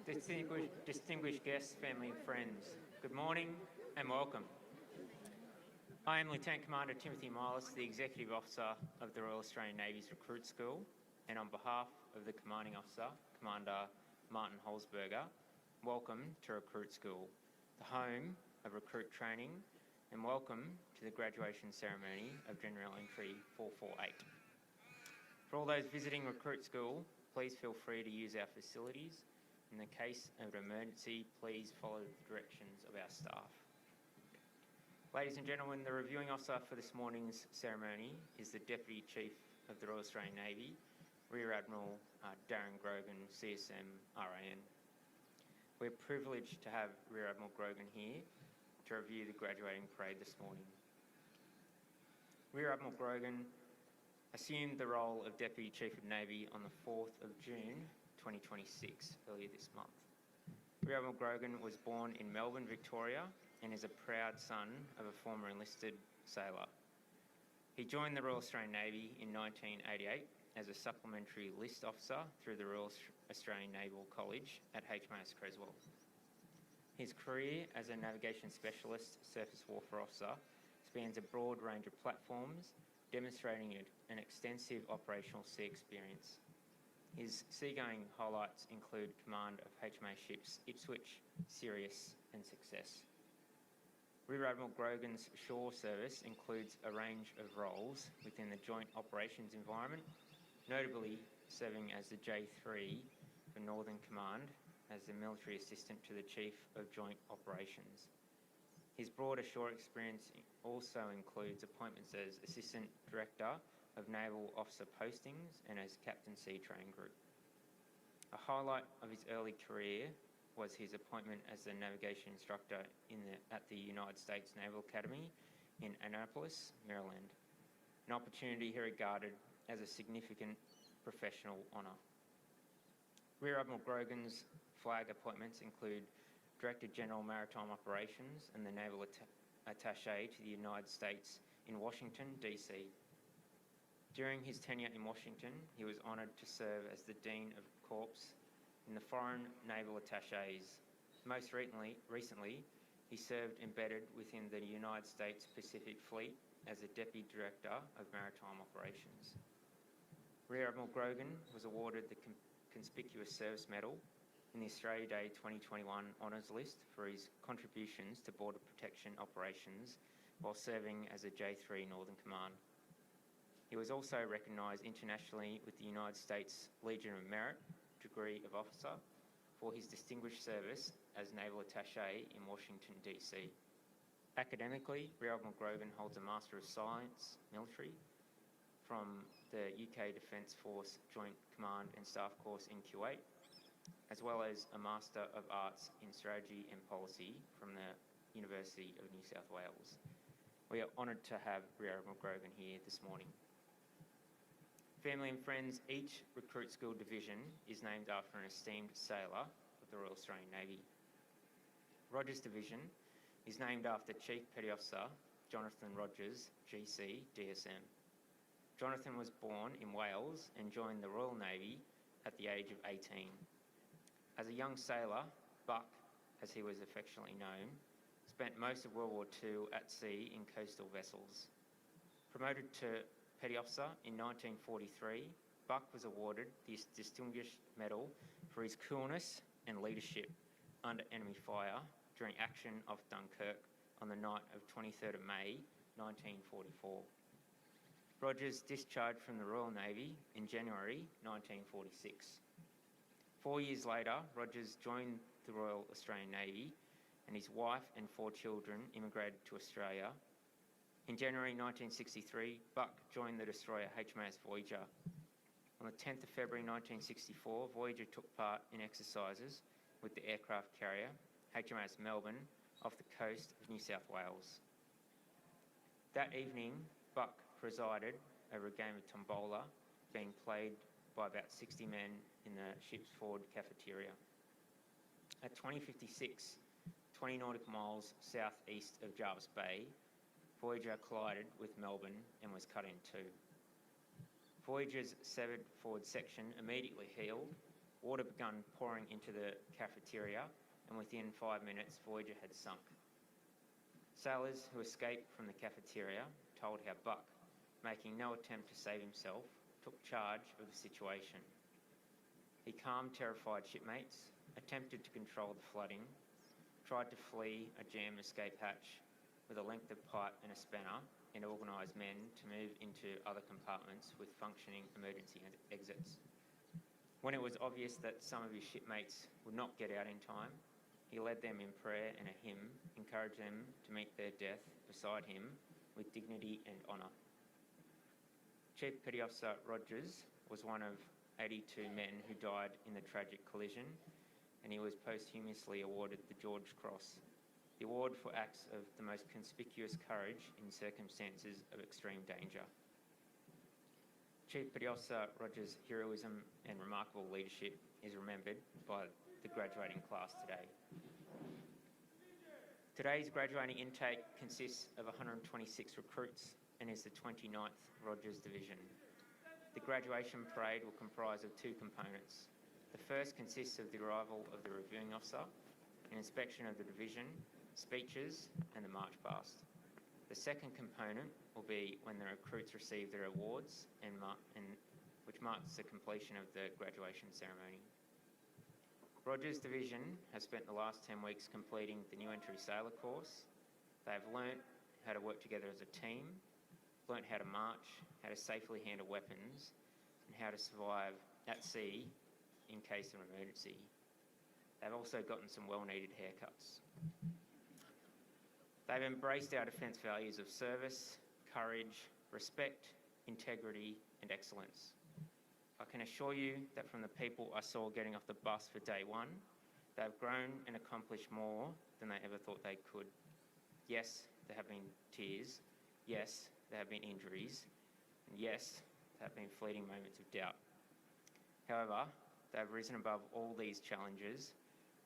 Distinguished guests, family and friends, good morning and welcome. I am Lieutenant Commander Timothy Milas, the Executive Officer of the Royal Australian Navy's Recruit School, and on behalf of the Commanding Officer, Commander Martin Holzberger, welcome to Recruit School, the home of recruit training, and welcome to the graduation ceremony of General Entry 448. For all those visiting Recruit School, please feel free to use our facilities. In the case of an emergency, please follow the directions of our staff. Ladies and gentlemen, the reviewing officer for this morning's ceremony is the Deputy Chief of the Royal Australian Navy, Rear Admiral Darren Grogan, CSM RAN. We're privileged to have Rear Admiral Grogan here to review the graduating parade this morning. Rear Admiral Grogan assumed the role of Deputy Chief of Navy on the 4th of June 2026, earlier this month. Rear Admiral Grogan was born in Melbourne, Victoria, and is a proud son of a former enlisted sailor. He joined the Royal Australian Navy in 1988 as a supplementary list officer through the Royal Australian Naval College at HMAS Creswell. His career as a navigation specialist surface warfare officer spans a broad range of platforms, demonstrating an extensive operational sea experience. His seagoing highlights include command of HMAS ships Ipswich, Sirius and Success. Rear Admiral Grogan's shore service includes a range of roles within the Joint Operations environment, notably serving as the J3 for Northern Command as the military assistant to the Chief of Joint Operations. His broader shore experience also includes appointments as Assistant Director of Naval Officer Postings and as Captain Sea Training Group. A highlight of his early career was his appointment as the navigation instructor at the United States Naval Academy in Annapolis, Maryland, an opportunity he regarded as a significant professional honour. Rear Admiral Grogan's flag appointments include Director General Maritime Operations and the Naval Attaché to the United States in Washington, DC. During his tenure in Washington, he was honoured to serve as the Dean of Corps in the Foreign Naval Attachés. Most recently, he served embedded within the United States Pacific Fleet as the Deputy Director of Maritime Operations. Rear Admiral Grogan was awarded the Conspicuous Service Medal in the Australia Day 2021 Honours List for his contributions to border protection operations while serving as a J3 Northern Command. He was also recognised internationally with the United States Legion of Merit degree of officer for his distinguished service as Naval Attaché in Washington, DC. Academically, Rear Admiral Grogan holds a Master of Science Military from the UK Defence Force Joint Command and Staff course in Kuwait, as well as a Master of Arts in Strategy and Policy from the University of New South Wales. We are honoured to have Rear Admiral Grogan here this morning. Family and friends, each Recruit School division is named after an esteemed sailor of the Royal Australian Navy. Rogers Division is named after Chief Petty Officer Jonathan Rogers, GC, DSM. Jonathan was born in Wales and joined the Royal Navy at the age of 18. As a young sailor, Buck, as he was affectionately known, spent most of World War II at sea in coastal vessels. Promoted to Petty Officer in 1943, Buck was awarded the Distinguished Medal for his coolness and leadership under enemy fire during action off Dunkirk on the night of 23rd of May 1944. Rogers discharged from the Royal Navy in January 1946. 4 years later, Rogers joined the Royal Australian Navy and his wife and 4 children immigrated to Australia. In January 1963, Buck joined the destroyer HMAS Voyager. On the 10th of February 1964, Voyager took part in exercises with the aircraft carrier HMAS Melbourne off the coast of New South Wales. That evening, Buck presided over a game of tombola being played by about 60 men in the ship's forward cafeteria. At 20:56, 20 nautical miles southeast of Jervis Bay, Voyager collided with Melbourne and was cut in two. Voyager's severed forward section immediately heeled Water began pouring into the cafeteria, and within 5 minutes, Voyager had sunk. Sailors who escaped from the cafeteria told how Buck, making no attempt to save himself, took charge of the situation. He calmed terrified shipmates, attempted to control the flooding, tried to flee a jammed escape hatch with a length of pipe and a spanner, and organised men to move into other compartments with functioning emergency exits. When it was obvious that some of his shipmates would not get out in time, he led them in prayer and a hymn, encouraged them to meet their death beside him with dignity and honour. Chief Petty Officer Rogers was one of 82 men who died in the tragic collision, and he was posthumously awarded the George Cross, the award for acts of the most conspicuous courage in circumstances of extreme danger. Chief Petty Officer Rogers' heroism and remarkable leadership is remembered by the graduating class today. Today's graduating intake consists of 126 recruits and is the 29th Rogers Division. The graduation parade will comprise of two components. The first consists of the arrival of the reviewing officer, an inspection of the division, speeches and the march past. The second component will be when the recruits receive their awards which marks the completion of the graduation ceremony. Rogers Division has spent the last 10 weeks completing the new entry sailor course. They have learnt how to work together as a team, learnt how to march, how to safely handle weapons, and how to survive at sea in case of an emergency. They've also gotten some well-needed haircuts. They've embraced our defence values of service, courage, respect, integrity and excellence. I can assure you that from the people I saw getting off the bus for day one, they've grown and accomplished more than they ever thought they could. Yes, there have been tears. Yes, there have been injuries. And yes, there have been fleeting moments of doubt. However, they've risen above all these challenges,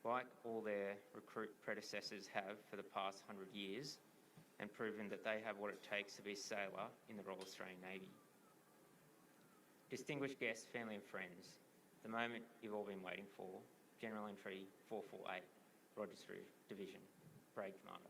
like all their recruit predecessors have for the past 100 years, and proven that they have what it takes to be a sailor in the Royal Australian Navy. Distinguished guests, family and friends, the moment you've all been waiting for, General Entry 448, Rogers Division, Parade Commander.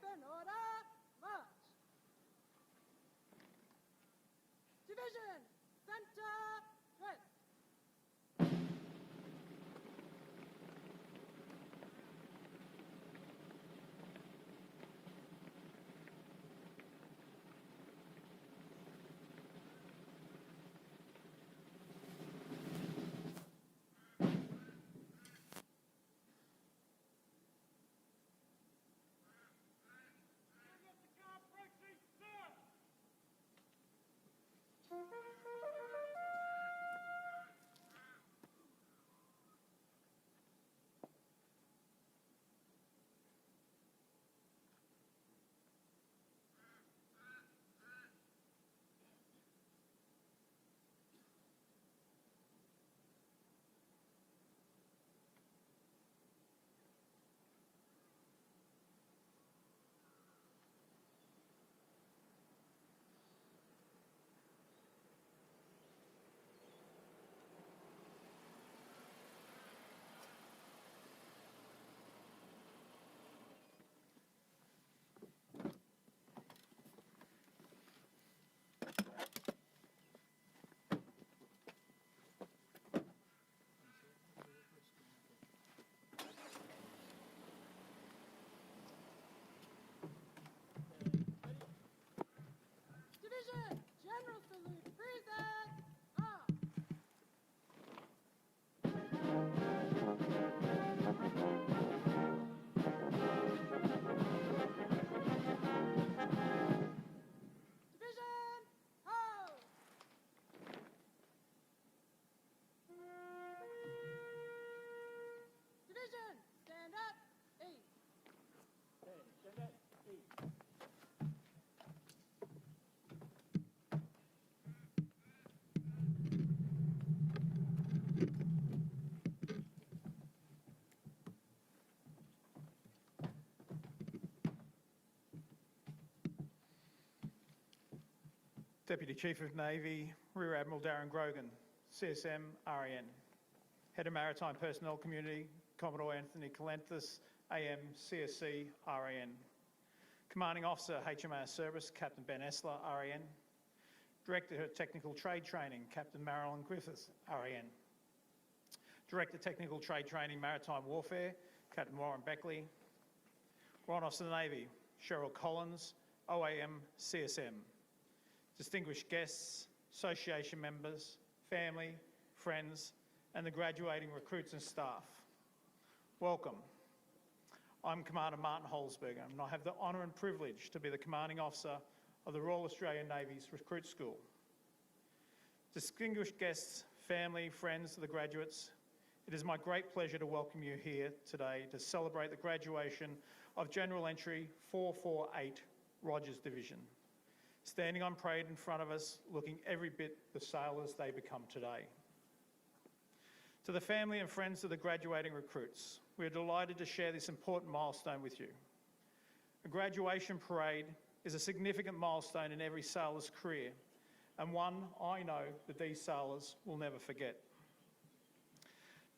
in order, march. Division, center, twist. Division, general salute, present, arm. Division, hold. Division, stand up, eight. Deputy Chief of Navy, Rear Admiral Darren Grogan, CSM, RAN. Head of Maritime Personnel Community, Commodore Anthony Calenthis, AM, CSC, RAN. Commanding Officer, HMAS Cerberus, Captain Ben Essler, RAN. Director of Technical Trade Training, Captain Marilyn Griffiths, RAN. Director Technical Trade Training, Maritime Warfare, Captain Warren Beckley. Warrant Officer of the Navy, Cheryl Collins, OAM, CSM. Distinguished guests, association members, family, friends, and the graduating recruits and staff. Welcome. I'm Commander Martin Holzberger, and I have the honour and privilege to be the Commanding Officer of the Royal Australian Navy's Recruit School. Distinguished guests, family, friends of the graduates, it is my great pleasure to welcome you here today to celebrate the graduation of General Entry 448 Rogers Division, standing on parade in front of us, looking every bit the sailors they become today. To the family and friends of the graduating recruits, we are delighted to share this important milestone with you. A graduation parade is a significant milestone in every sailor's career, and one I know that these sailors will never forget.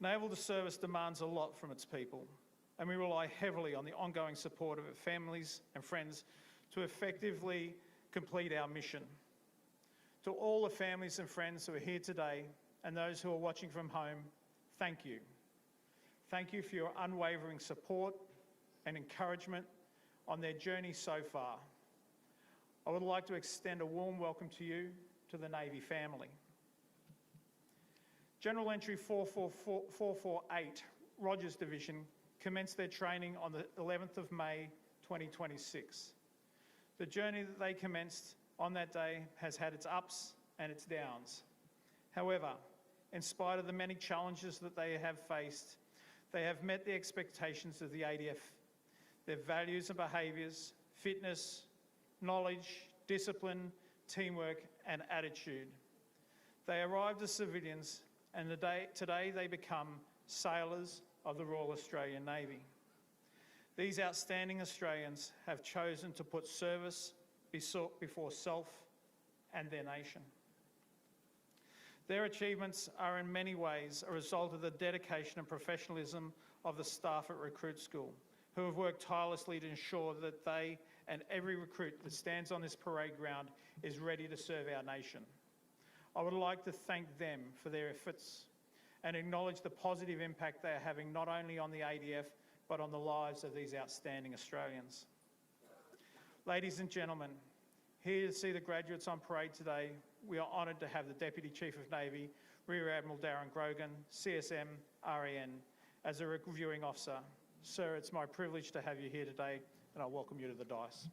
Naval service demands a lot from its people, and we rely heavily on the ongoing support of our families and friends to effectively complete our mission. To all the families and friends who are here today and those who are watching from home, thank you. Thank you for your unwavering support and encouragement on their journey so far. I would like to extend a warm welcome to you, to the Navy family. General Entry 448 Rogers Division commenced their training on the 11th of May 2026. The journey that they commenced on that day has had its ups and its downs. However, in spite of the many challenges that they have faced, they have met the expectations of the ADF. Their values and behaviours, fitness, knowledge, discipline, teamwork and attitude. They arrived as civilians, and today they become sailors of the Royal Australian Navy. These outstanding Australians have chosen to put service before self and their nation. Their achievements are in many ways a result of the dedication and professionalism of the staff at Recruit School, who have worked tirelessly to ensure that they and every recruit that stands on this parade ground is ready to serve our nation. I would like to thank them for their efforts and acknowledge the positive impact they are having not only on the ADF but on the lives of these outstanding Australians. Ladies and gentlemen, here to see the graduates on parade today, we are honoured to have the Deputy Chief of Navy, Rear Admiral Darren Grogan, CSM, REN, as a reviewing officer. Sir, it's my privilege to have you here today, and I welcome you to the dais.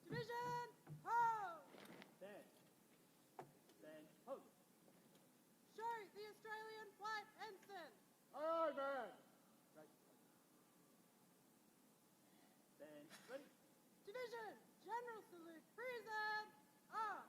Division, ho! Stand. Stand. Ho. Show the Australian flag ensign. Aye, man. Right. Stand. Ready. Division, general salute. Present, arm.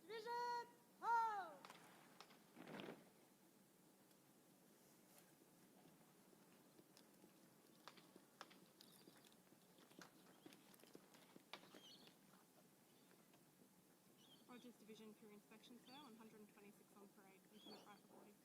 Division, ho! Rogers Division Crew Inspection Sir, 126 on parade. Intimate right reporting.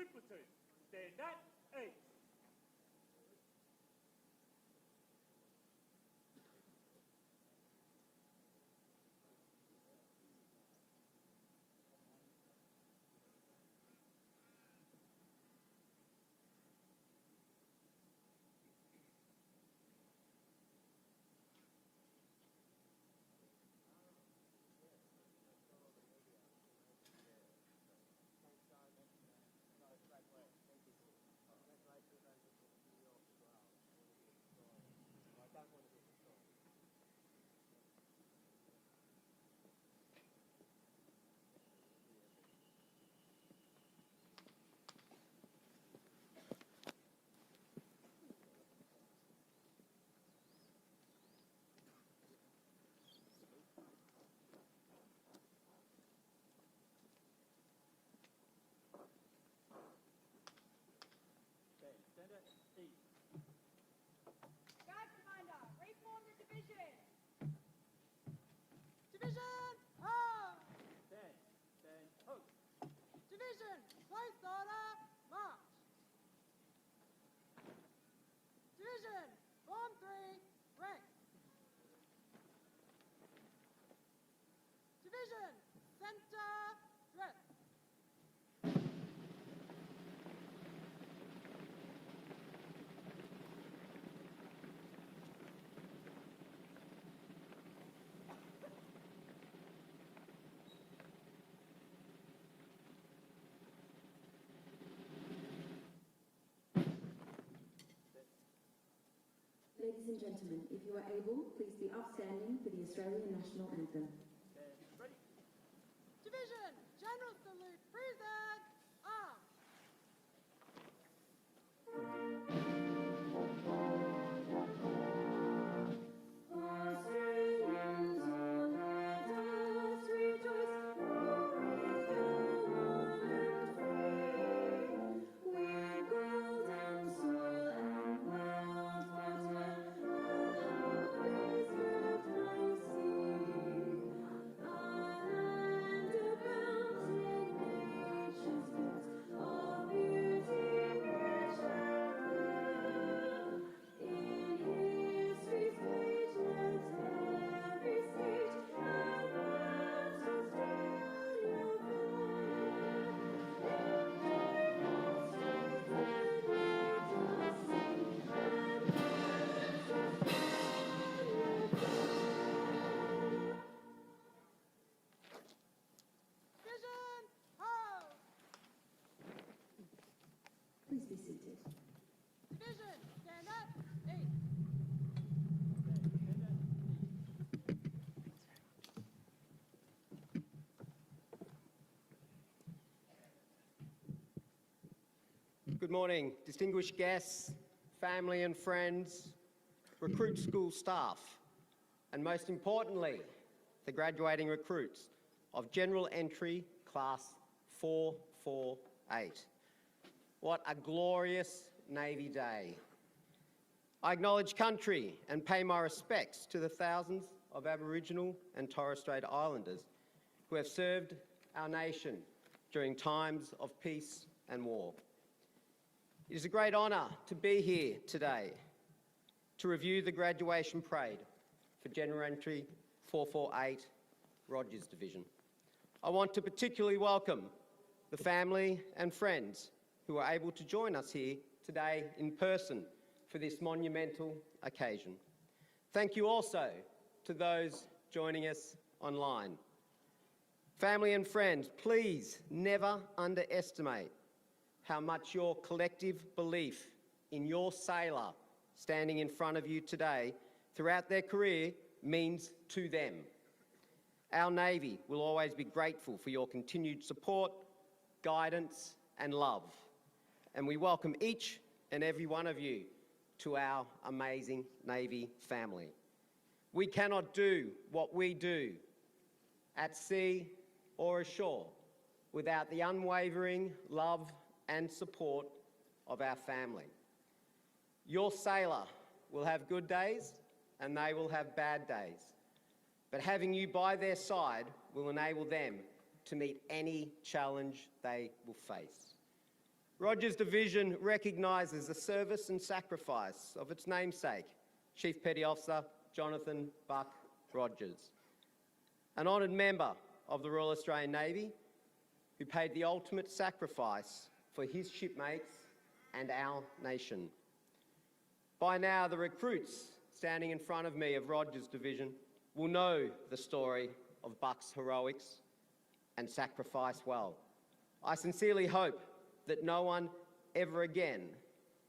Salute platoon. Stand at 8. Stand at 8. Guard Commander, reform the division. Division, hold. Stand, hold. Division, close order, march. Division, form 3, rank. Division, center, dress. Ladies and gentlemen, if you are able, please be upstanding for the Australian National Anthem. Stand ready. Division, general salute, present, arms. Australians, all let us rejoice, with golden soil and wild water, preserved by sea. Our land abounds in nature's gifts of beauty, rich and clear. In history's page, let every stage advance Australia fair. Lifting our strength and let us sing, advance Australia fair. Division, hold. Please be seated. Division, stand up, 8. Stand at 8. Good morning, distinguished guests, family and friends, recruit school staff, and most importantly, the graduating recruits of General Entry Class 448. What a glorious Navy Day. I acknowledge country and pay my respects to the thousands of Aboriginal and Torres Strait Islanders who have served our nation during times of peace and war. It is a great honour to be here today to review the graduation parade for General Entry 448 Rogers Division. I want to particularly welcome the family and friends who are able to join us here today in person for this monumental occasion. Thank you also to those joining us online. Family and friends, please never underestimate how much your collective belief in your sailor standing in front of you today throughout their career means to them. Our Navy will always be grateful for your continued support, guidance and love. And we welcome each and every one of you to our amazing Navy family. We cannot do what we do at sea or ashore without the unwavering love and support of our family. Your sailor will have good days and they will have bad days, but having you by their side will enable them to meet any challenge they will face. Rogers Division recognises the service and sacrifice of its namesake, Chief Petty Officer Jonathan Buck Rogers, an honoured member of the Royal Australian Navy who paid the ultimate sacrifice for his shipmates and our nation. By now, the recruits standing in front of me of Rogers Division will know the story of Buck's heroics and sacrifice well. I sincerely hope that no one ever again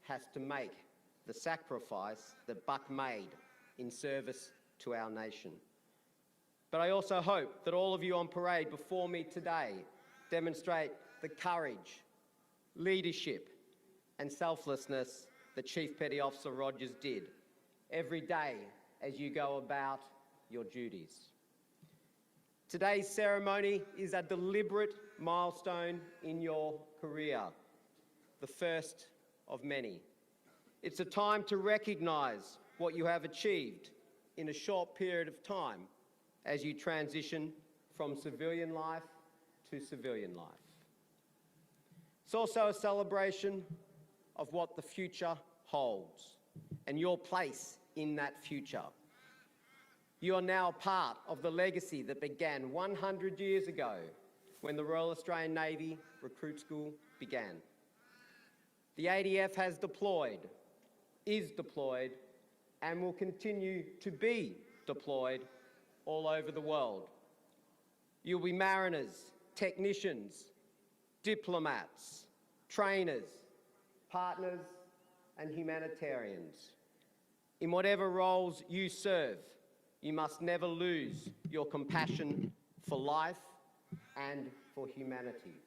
has to make the sacrifice that Buck made in service to our nation. But I also hope that all of you on parade before me today demonstrate the courage, leadership and selflessness that Chief Petty Officer Rogers did every day as you go about your duties. Today's ceremony is a deliberate milestone in your career, the first of many. It's a time to recognise what you have achieved in a short period of time as you transition from civilian life to civilian life. It's also a celebration of what the future holds and your place in that future. You are now part of the legacy that began 100 years ago when the Royal Australian Navy Recruit School began. The ADF has deployed, is deployed, and will continue to be deployed all over the world. You'll be mariners, technicians, diplomats, trainers, partners, and humanitarians. In whatever roles you serve, you must never lose your compassion for life and for humanity.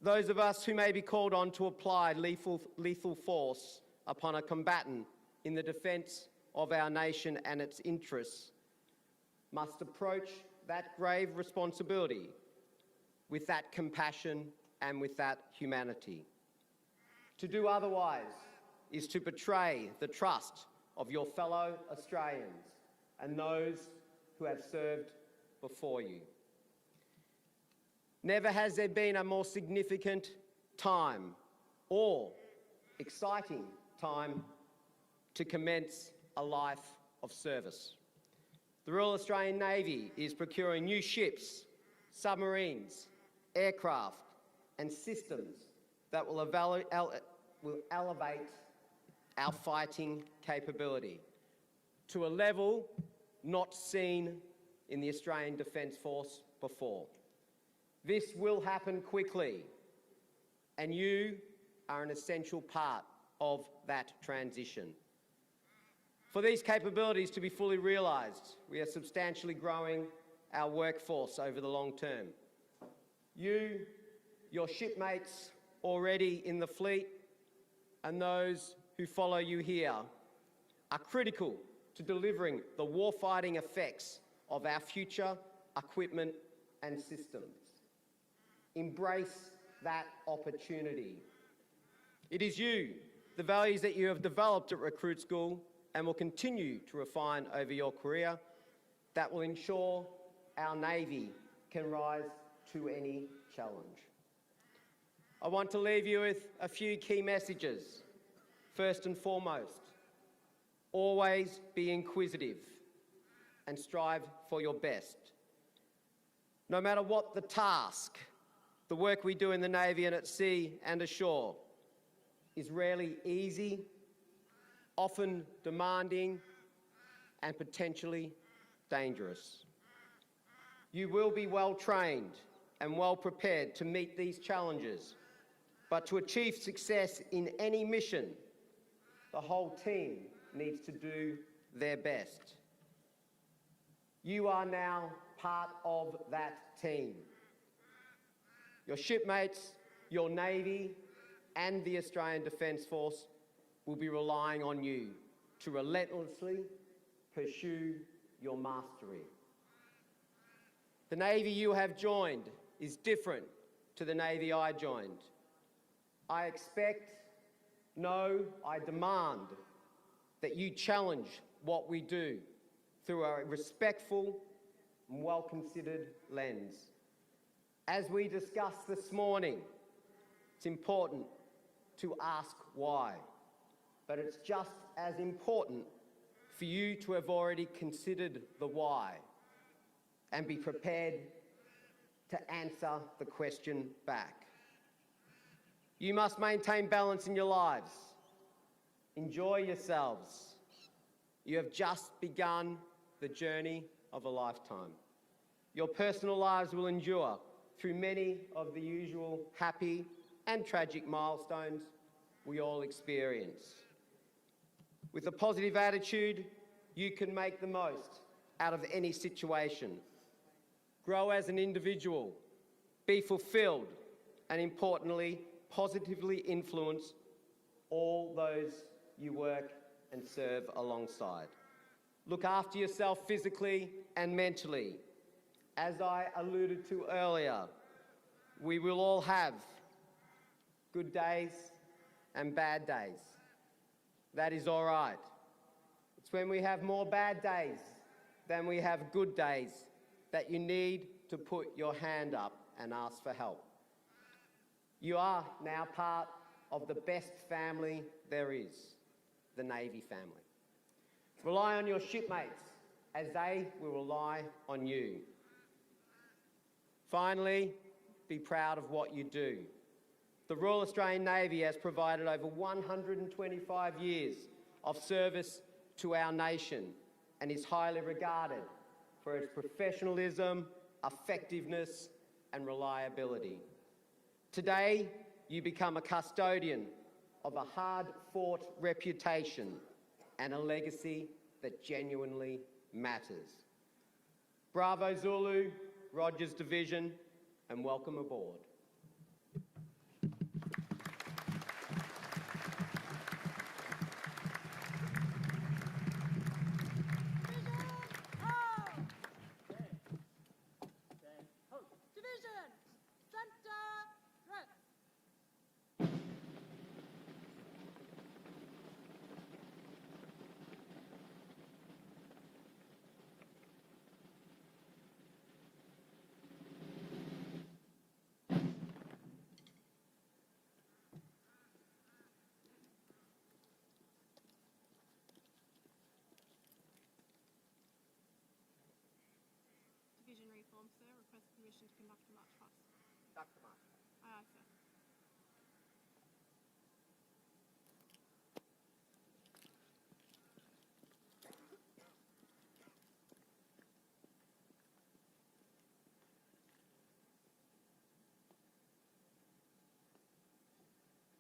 Those of us who may be called on to apply lethal force upon a combatant in the defence of our nation and its interests must approach that grave responsibility with that compassion and with that humanity. To do otherwise is to betray the trust of your fellow Australians and those who have served before you. Never has there been a more significant time or exciting time to commence a life of service. The Royal Australian Navy is procuring new ships, submarines, aircraft and systems that will elevate our fighting capability to a level not seen in the Australian Defence Force before. This will happen quickly, and you are an essential part of that transition. For these capabilities to be fully realised, we are substantially growing our workforce over the long term. You, your shipmates already in the fleet, and those who follow you here are critical to delivering the warfighting effects of our future equipment and systems. Embrace that opportunity. It is you, the values that you have developed at Recruit School and will continue to refine over your career, that will ensure our Navy can rise to any challenge. I want to leave you with a few key messages. First and foremost, always be inquisitive and strive for your best. No matter what the task, the work we do in the Navy and at sea and ashore is rarely easy, often demanding and potentially dangerous. You will be well trained and well prepared to meet these challenges, but to achieve success in any mission, the whole team needs to do their best. You are now part of that team. Your shipmates, your Navy, and the Australian Defence Force will be relying on you to relentlessly pursue your mastery. The Navy you have joined is different to the Navy I joined. I expect, no, I demand that you challenge what we do through a respectful and well-considered lens. As we discussed this morning, It's important to ask why, but it's just as important for you to have already considered the why and be prepared to answer the question back. You must maintain balance in your lives. Enjoy yourselves. You have just begun the journey of a lifetime. Your personal lives will endure through many of the usual happy and tragic milestones we all experience. With a positive attitude, you can make the most out of any situation. Grow as an individual, be fulfilled, and importantly, positively influence all those you work and serve alongside. Look after yourself physically and mentally. As I alluded to earlier, we will all have good days and bad days. That is all right. It's when we have more bad days than we have good days that you need to put your hand up and ask for help. You are now part of the best family there is, the Navy family. Rely on your shipmates as they will rely on you. Finally, be proud of what you do. The Royal Australian Navy has provided over 125 years of service to our nation and is highly regarded for its professionalism, effectiveness, and reliability. Today, you become a custodian of a hard-fought reputation and a legacy that genuinely matters. Bravo Zulu, Rogers Division, and welcome aboard. Then hook. Division, center, rest. Division reform, sir. Request permission to conduct a march past. Aye, aye, sir.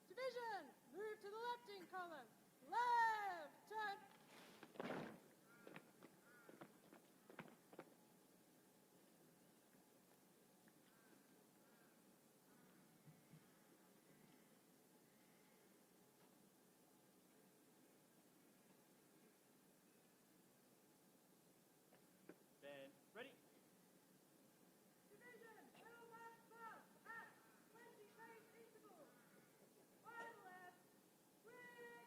Division, move to the left in column. Left, turn. Then ready. Division, middle left front, at 20 pace interval. Wide left, quick,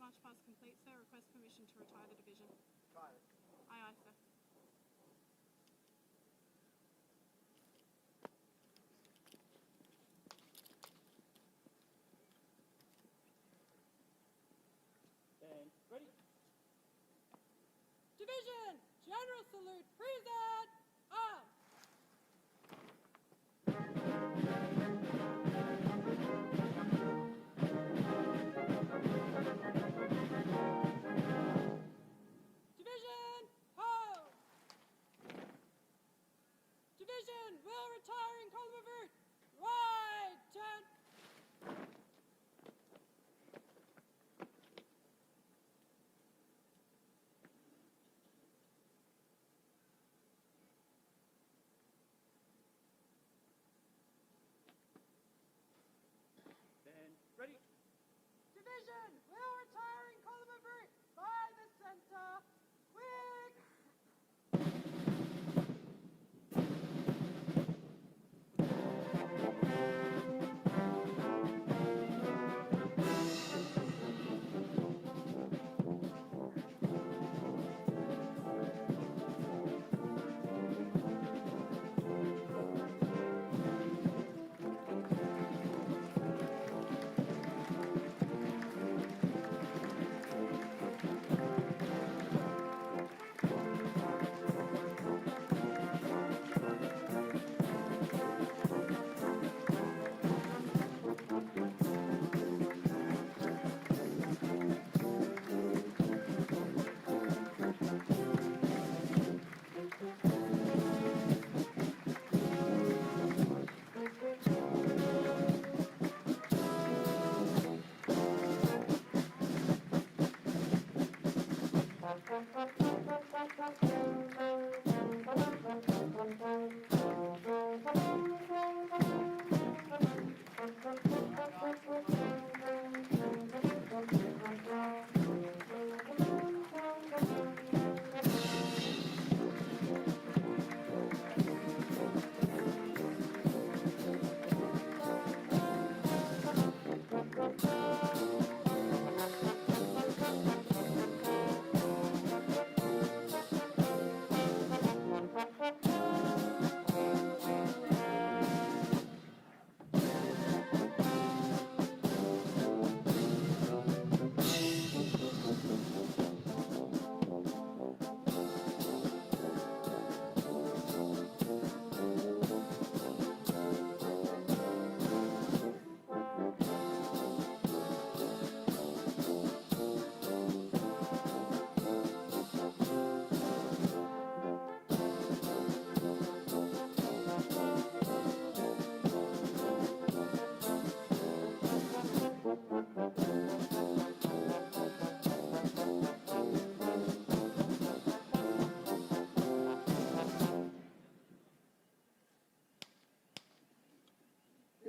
March past complete, sir. Request permission to retire the division. Retire. Aye, aye, sir. Band ready. Division, general salute, present, arms. Division, hold. Division, will retire in column of route. Right, turn. Band ready. Division, will retire in column of route. By the center. Quick.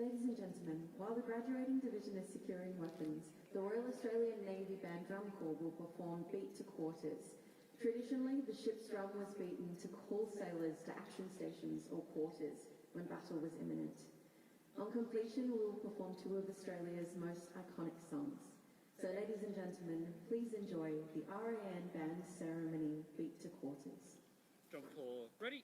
Ladies and gentlemen, while the graduating division is securing weapons, the Royal Australian Navy Band Drum Corps will perform Beat to Quarters. Traditionally, the ship's drum was beaten to call sailors to action stations or quarters when battle was imminent. On completion, we will perform two of Australia's most iconic songs. So ladies and gentlemen, please enjoy the RAN Band Ceremony Beat to Quarters. Drum corps ready.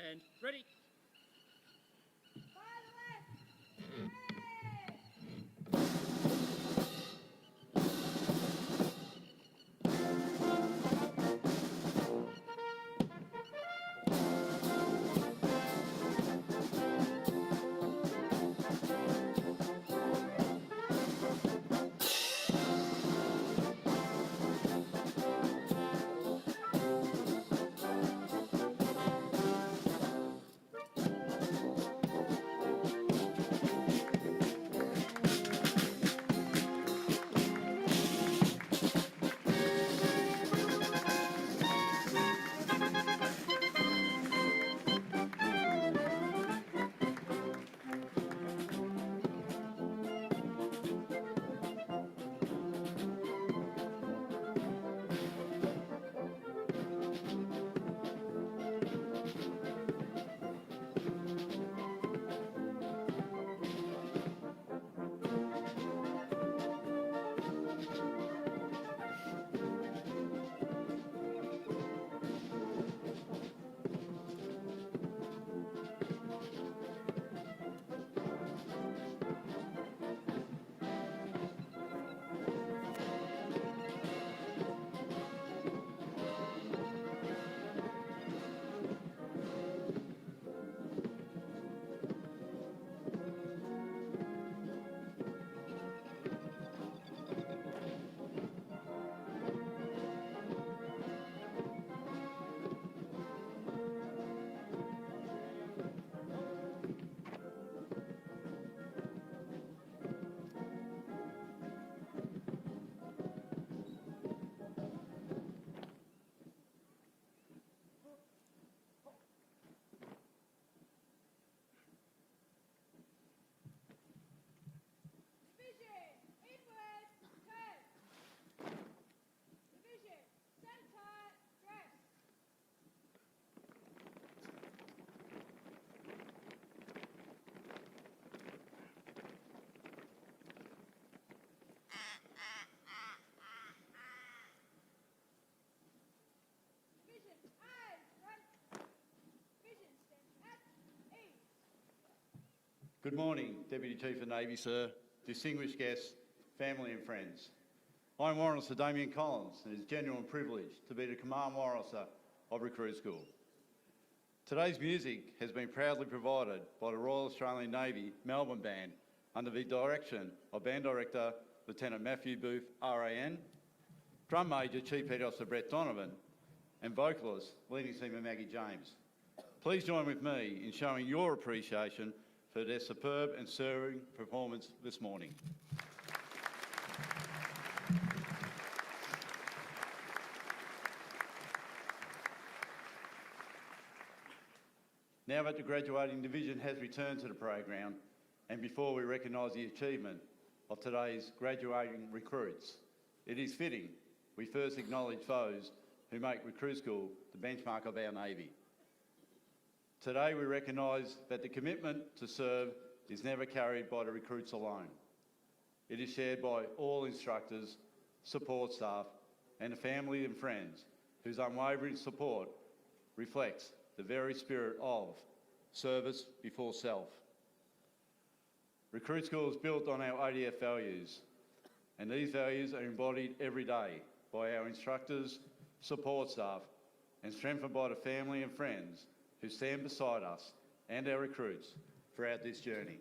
And ready. By the left. Hey! Division, inwards, turn. Division, center, dress. Division, eyes, front. Division, stand at ease. Good morning, Deputy Chief of Navy, sir, distinguished guests, family and friends. I'm Warrant Officer Damien Collins, and it's a genuine privilege to be the Command Warrant Officer of Recruit School. Today's music has been proudly provided by the Royal Australian Navy Melbourne Band under the direction of Band Director Lieutenant Matthew Booth, RAN, Drum Major Chief Petty Officer Brett Donovan, and vocalist Leading Seaman Maggie James. Please join with me in showing your appreciation for their superb and stirring performance this morning. Now that the graduating division has returned to the program, and before we recognise the achievement of today's graduating recruits, it is fitting we first acknowledge those who make Recruit School the benchmark of our Navy. Today we recognise that the commitment to serve is never carried by the recruits alone. It is shared by all instructors, support staff and the family and friends whose unwavering support reflects the very spirit of service before self. Recruit School is built on our ODF values, and these values are embodied every day by our instructors, support staff and strengthened by the family and friends who stand beside us and our recruits throughout this journey.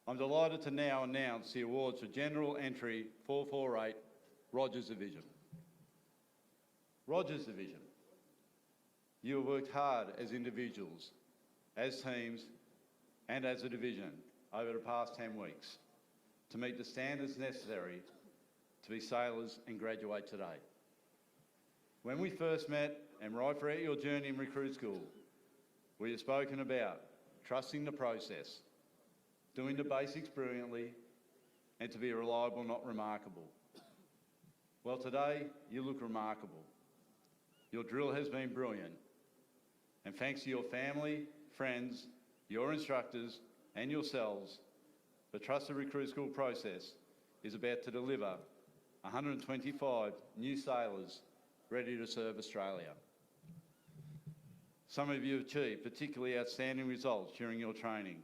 I'm delighted to now announce the awards for General Entry 448 Rogers Division. Rogers Division, you have worked hard as individuals, as teams and as a division over the past 10 weeks to meet the standards necessary to be sailors and graduate today. When we first met and right throughout your journey in Recruit School, we have spoken about trusting the process, doing the basics brilliantly, and to be reliable, not remarkable. Well, today you look remarkable. Your drill has been brilliant, and thanks to your family, friends, your instructors and yourselves, the Trusted Recruit School process is about to deliver 125 new sailors ready to serve Australia. Some of you have achieved particularly outstanding results during your training,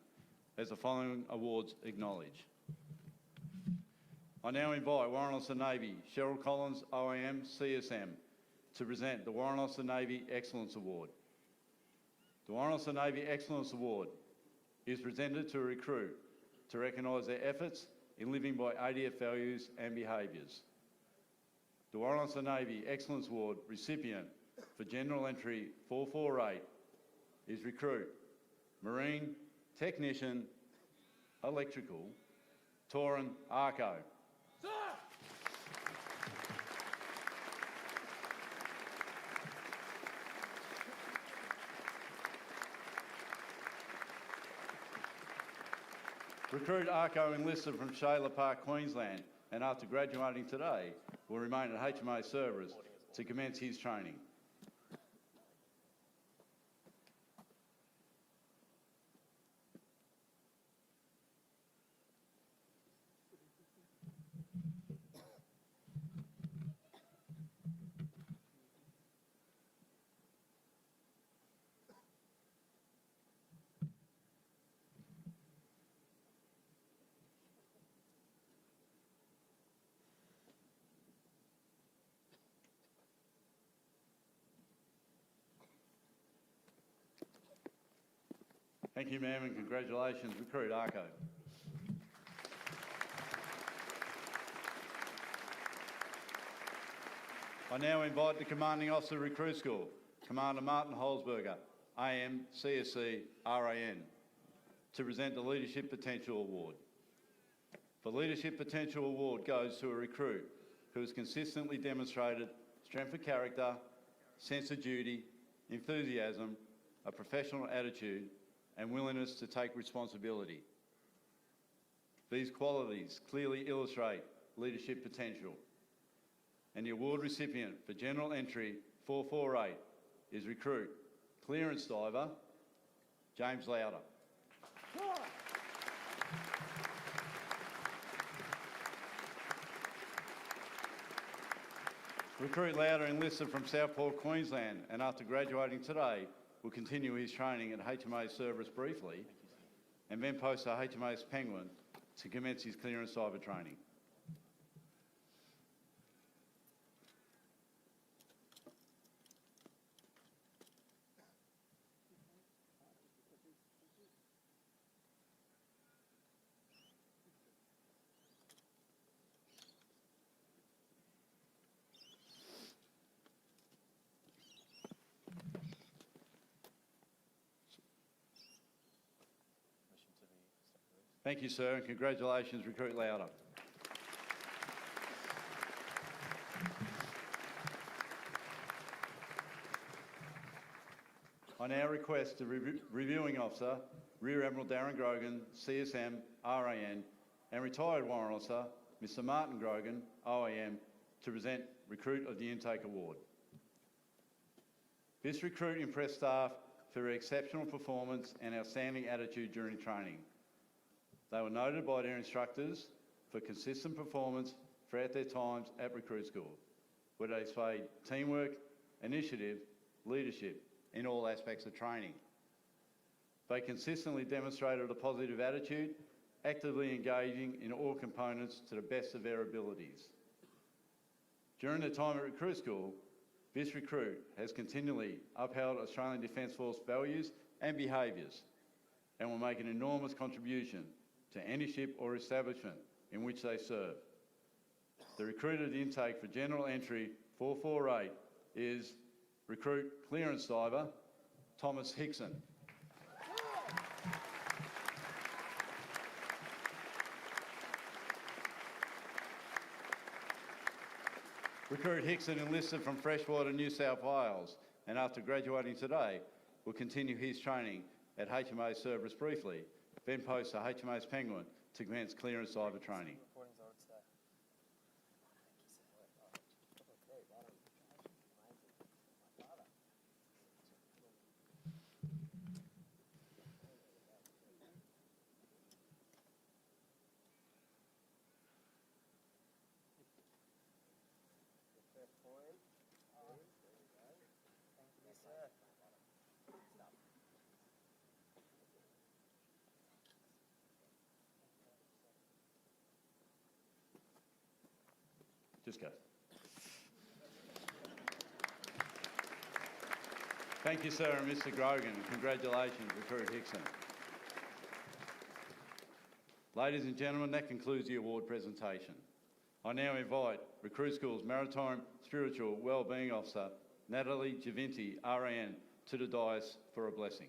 as the following awards acknowledge. I now invite Warren Officer Navy Cheryl Collins, OAM, CSM, to present the Warren Officer Navy Excellence Award. The Warren Officer Navy Excellence Award is presented to a recruit to recognise their efforts in living by ADF values and behaviours. The Warren Officer Navy Excellence Award recipient for General Entry 448 is recruit Marine Technician Electrical Torin Arco. Recruit Arco enlisted from Shayla Park, Queensland, and after graduating today, will remain at HMA Cerberus to commence his training. Thank you, ma'am, and congratulations, Recruit Arco. I now invite the Commanding Officer Recruit School, Commander Martin Holzberger, AM, CSC, RAN, to present the Leadership Potential Award. The Leadership Potential Award goes to a recruit who has consistently demonstrated strength of character, sense of duty, enthusiasm, a professional attitude, and willingness to take responsibility. These qualities clearly illustrate leadership potential. And the award recipient for General Entry 448 is recruit Clearance Diver James Lowder. Recruit Lowder enlisted from Southport, Queensland, and after graduating today, will continue his training at HMAS Cerberus briefly, and then post to HMAS Penguin to commence his clearance diver training. Thank you, sir, and congratulations, Recruit Lowder. I now request the Reviewing Officer, Rear Admiral Darren Grogan, CSM, RAN, and Retired Warrant Officer, Mr Martin Grogan, OAM, to present Recruit of the Intake Award. This recruit impressed staff for their exceptional performance and outstanding attitude during training. They were noted by their instructors for consistent performance throughout their times at recruit school, where they displayed teamwork, initiative, leadership in all aspects of training. They consistently demonstrated a positive attitude, actively engaging in all components to the best of their abilities. During their time at recruit school, this recruit has continually upheld Australian Defence Force values and behaviours, and will make an enormous contribution to any ship or establishment in which they serve. The recruit of the intake for General Entry 448 is Recruit Clearance Diver Thomas Hickson. Recruit Hickson enlisted from Freshwater, New South Wales, and after graduating today, will continue his training at HMAS Cerberus briefly, then post to HMAS Penguin to commence clearance diver training. Just go. Thank you, sir, and Mr. Grogan. Congratulations, Recruit Hickson. Ladies and gentlemen, that concludes the award presentation. I now invite Recruit School's Maritime Spiritual Wellbeing Officer, Natalie Givinti, RAN, to the dais for a blessing.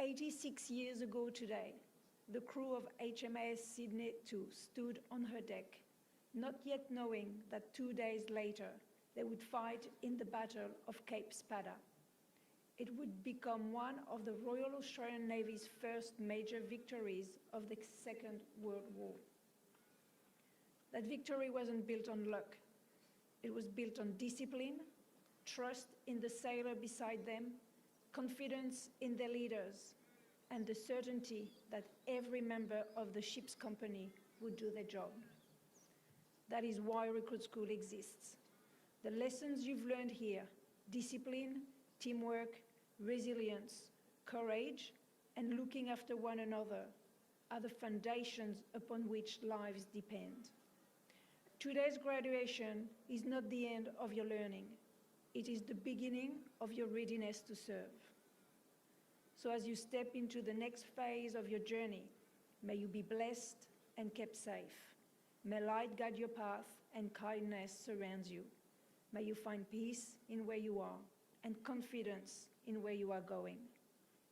Division 86 years ago today, the crew of HMAS Sydney 2 stood on her deck, not yet knowing that 2 days later they would fight in the Battle of Cape Spada. It would become one of the Royal Australian Navy's first major victories of the Second World War. That victory wasn't built on luck. It was built on discipline, trust in the sailor beside them, confidence in their leaders, and the certainty that every member of the ship's company would do their job. That is why Recruit School exists. The lessons you've learned here, discipline, teamwork, resilience, courage, and looking after one another, are the foundations upon which lives depend. Today's graduation is not the end of your learning. It is the beginning of your readiness to serve. So as you step into the next phase of your journey, may you be blessed and kept safe. May light guide your path and kindness surrounds you. May you find peace in where you are and confidence in where you are going.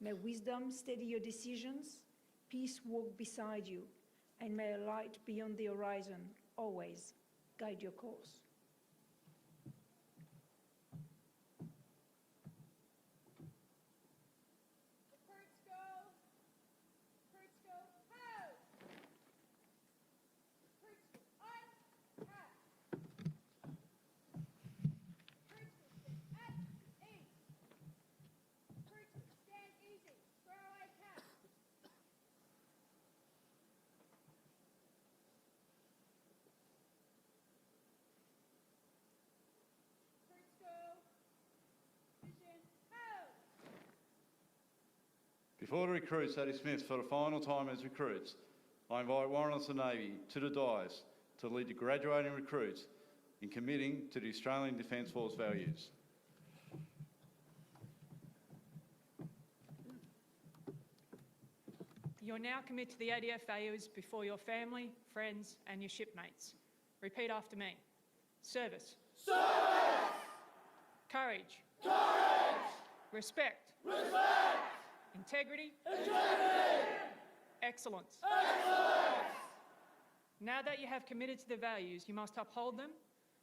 May wisdom steady your decisions, peace walk beside you, and may a light beyond the horizon always guide your course. Before the recruits are dismissed for the final time as recruits, I invite Warrant Officer Navy to the dais to lead the graduating recruits in committing to the Australian Defence Force values. You're now committed to the ADF values before your family, friends and your shipmates. Repeat after me. Service. Service! Courage. Courage! Respect. Respect! Integrity. Integrity! Excellence. Excellence! Now that you have committed to the values, you must uphold them.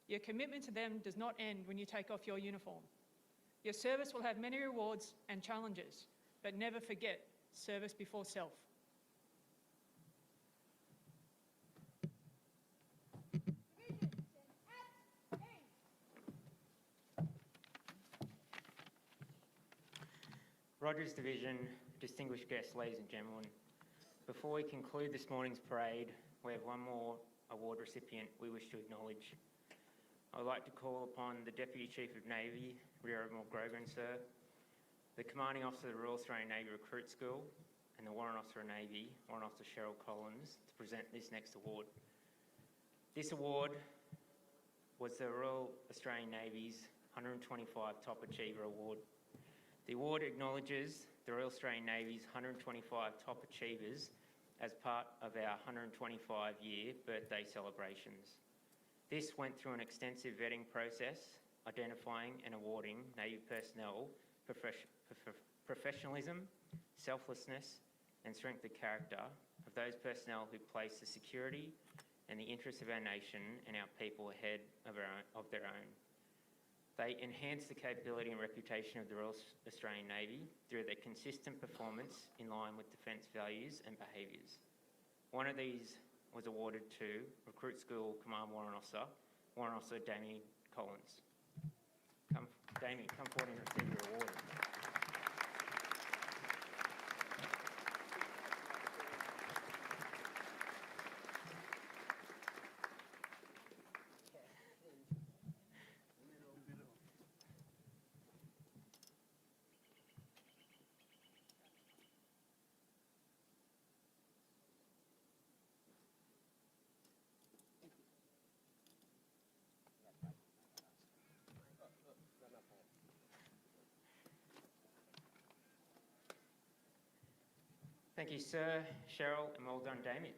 Your commitment to them does not end when you take off your uniform. Your service will have many rewards and challenges, but never forget service before self. Rogers Division, distinguished guests, ladies and gentlemen, before we conclude this morning's parade, we have one more award recipient we wish to acknowledge. I would like to call upon the Deputy Chief of Navy, Rear Admiral Grogan, sir, the Commanding Officer of the Royal Australian Navy Recruit School, and the Warrant Officer of Navy, Warrant Officer Cheryl Collins, to present this next award. This award was the Royal Australian Navy's 125 Top Achiever Award. The award acknowledges the Royal Australian Navy's 125 top achievers as part of our 125-year birthday celebrations. This went through an extensive vetting process, identifying and awarding Navy personnel professionalism, selflessness and strength of character of those personnel who place the security and the interests of our nation and our people ahead of their own. They enhance the capability and reputation of the Royal Australian Navy through their consistent performance in line with defence values and behaviours. One of these was awarded to Recruit School Command Warrant Officer Damien Collins. Damien, come forward and receive your award. Thank you, sir, Cheryl, and well done, Damien.